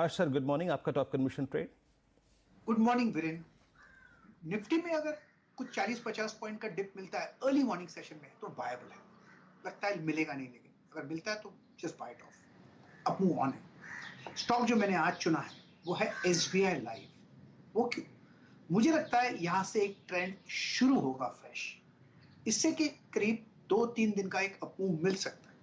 प्रकाश sir, good morning. आपका top conviction trade. Good morning Viren. Nifty में अगर कुछ 40-50 पॉइंट का डिप मिलता है अर्ली मॉर्निंग सेशन में तो बायबल है, लगता है मिलेगा नहीं, लेकिन अगर मिलता है तो जस्ट बाय इट ऑफ, अब मूव ऑन है। स्टॉक जो मैंने आज चुना है वो है SBI लाइफ। वो क्यों? मुझे लगता है यहां से एक ट्रेंड शुरू होगा फ्रेश, इससे कि करीब 2-3 दिन का एक अपमूव मिल सकता है।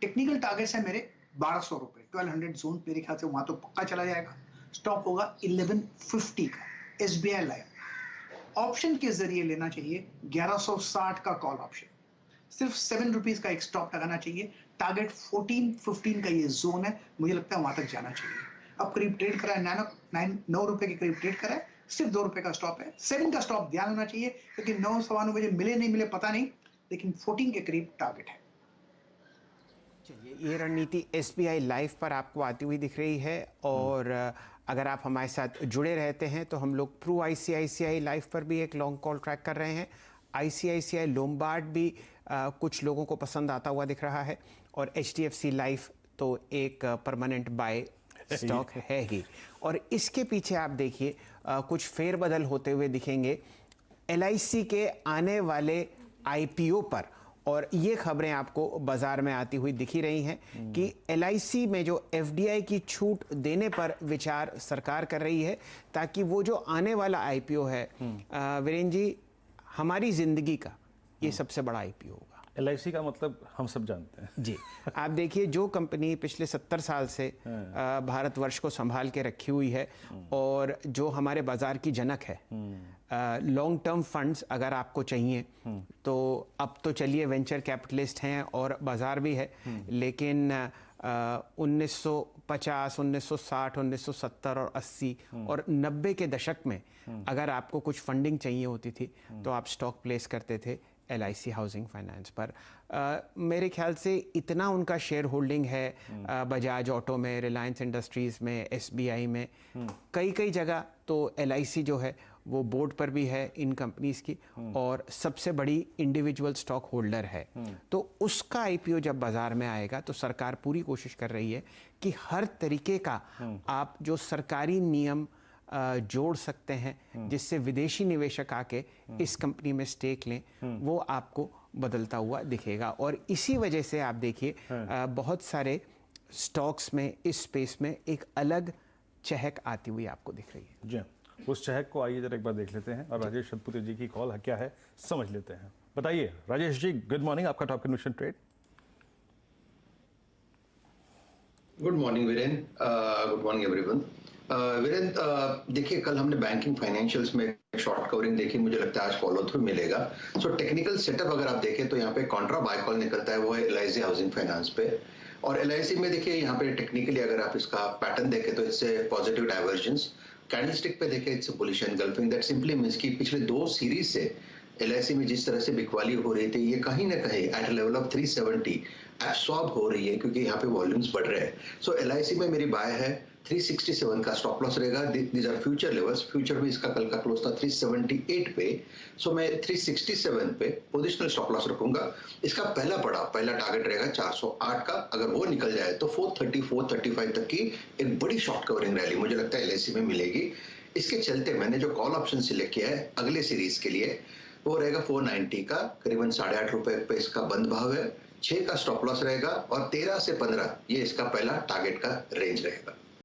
टेक्निकल टारगेट्स है मेरे 1200 रुपए, 1200 जोन मेरे ख्याल से वहां तो पक्का चला जाएगा। स्टॉप होगा 1150 का SBI लाइफ। ऑप्शन के जरिए लेना चाहिए 1160 का कॉल ऑप्शन, सिर्फ 7 रुपीज का एक स्टॉप लगाना चाहिए। टारगेट 14-15 का ये जोन है, मुझे लगता है वहां तक जाना चाहिए। अब करीब ट्रेड करा है 9 रुपए के करीब ट्रेड करा है, सिर्फ 2 रुपए का स्टॉप है। 7 का स्टॉप ध्यान होना चाहिए क्योंकि 9-9 बजे मिले नहीं मिले पता नहीं, लेकिन 14 के करीब टारगेट है। चलिए, ये रणनीति SBI लाइफ पर आपको आती हुई दिख रही है और अगर आप हमारे साथ जुड़े रहते हैं तो हम लोग प्रू ICICI लाइफ पर भी एक लॉन्ग कॉल ट्रैक कर रहे हैं। ICICI लोम्बार्ड भी कुछ लोगों को पसंद आता हुआ दिख रहा है और HDFC लाइफ तो एक परमानेंट बाय स्टॉक है ही। और इसके पीछे आप देखिए कुछ फेरबदल होते हुए दिखेंगे LIC के आने वाले IPO पर, और ये खबरें आपको बाजार में आती हुई दिखी रही हैं कि LIC में जो FDI की छूट देने पर विचार सरकार कर रही है ताकि वो जो आने वाला IPO है, वीरेन जी, हमारी जिंदगी का ये सबसे बड़ा IPO होगा। LIC का मतलब हम सब जानते हैं जी। आप देखिए, जो कंपनी पिछले 70 साल से भारतवर्ष को संभाल के रखी हुई है और जो हमारे बाजार की जनक है, लॉन्ग टर्म फंड्स अगर आपको चाहिए तो अब तो चलिए वेंचर कैपिटलिस्ट हैं और बाजार भी है, लेकिन 1950, 1960, 1970 और 80 और 90 के दशक में अगर आपको कुछ फंडिंग चाहिए होती थी तो आप स्टॉक प्लेस करते थे LIC हाउसिंग फाइनेंस पर। मेरे ख्याल से इतना उनका शेयर होल्डिंग है बजाज ऑटो में, रिलायंस इंडस्ट्रीज़ में, SBI में, कई जगह तो LIC जो है वो बोर्ड पर भी है इन कंपनीज़ की और सबसे बड़ी इंडिविजुअल स्टॉक होल्डर है। तो उसका IPO जब बाज़ार में आएगा तो सरकार पूरी कोशिश कर रही है कि हर तरीके का आप जो सरकारी नियम जोड़ सकते हैं जिससे विदेशी निवेशक आके इस कंपनी में स्टेक लें, वो आपको बदलता हुआ दिखेगा। और इसी वजह से आप देखिए बहुत सारे स्टॉक्स में इस स्पेस में एक अलग चहक आती हुई आपको दिख रही है। जी, उस चहक को आइए जरा एक बार देख लेते हैं और राजेश सतपुते जी की कॉल क्या है समझ लेते हैं। बताइए राजेश जी, गुड मॉर्निंग। आपका top conviction trade. Good morning Viren, good morning everyone. Viren, देखिए कल हमने बैंकिंग फाइनेंशियल्स में शॉर्ट कवरिंग देखी, मुझे लगता है आज फॉलो थ्रू मिलेगा। सो टेक्निकल सेटअप अगर आप देखें तो यहाँ पे कॉन्ट्रा बाय कॉल निकलता है, वो है LIC हाउसिंग फाइनेंस पे। और LIC में देखिए यहाँ पे टेक्निकली अगर आप इसका पैटर्न देखें तो इससे पॉजिटिव डाइवर्जेंस, कैंडलस्टिक पे देखें it's bullish engulfing. That simply means कि पिछले 2 सीरीज से LIC में जिस तरह से बिकवाली हो रही थी, ये कहीं ना कहीं एट लेवल ऑफ 370 एब्सॉर्ब हो रही है क्योंकि यहाँ पे वॉल्यूम्स बढ़ रहे हैं। सो LIC में मेरी बाय है 367 का स्टॉप लॉस रहेगा। These are future levels. Future में इसका कल का क्लोज था 378 पे, सो मैं 367 पे पोजिशनल स्टॉप लॉस रखूंगा। इसका पहला टारगेट रहेगा 408 का, अगर वो निकल जाए तो 430, 435 तक की एक बड़ी शॉर्ट कवरिंग रैली मुझे लगता है LIC में मिलेगी। इसके चलते मैंने जो कॉल ऑप्शन सिलेक्ट किया है अगले सीरीज के लिए वो रहेगा 490 का, करीबन 8.5 रुपए पे इसका बंद भाव है। 6 का स्टॉप लॉस रहेगा और 13 से 15 ये इसका पहला टारगेट का रेंज रहेगा।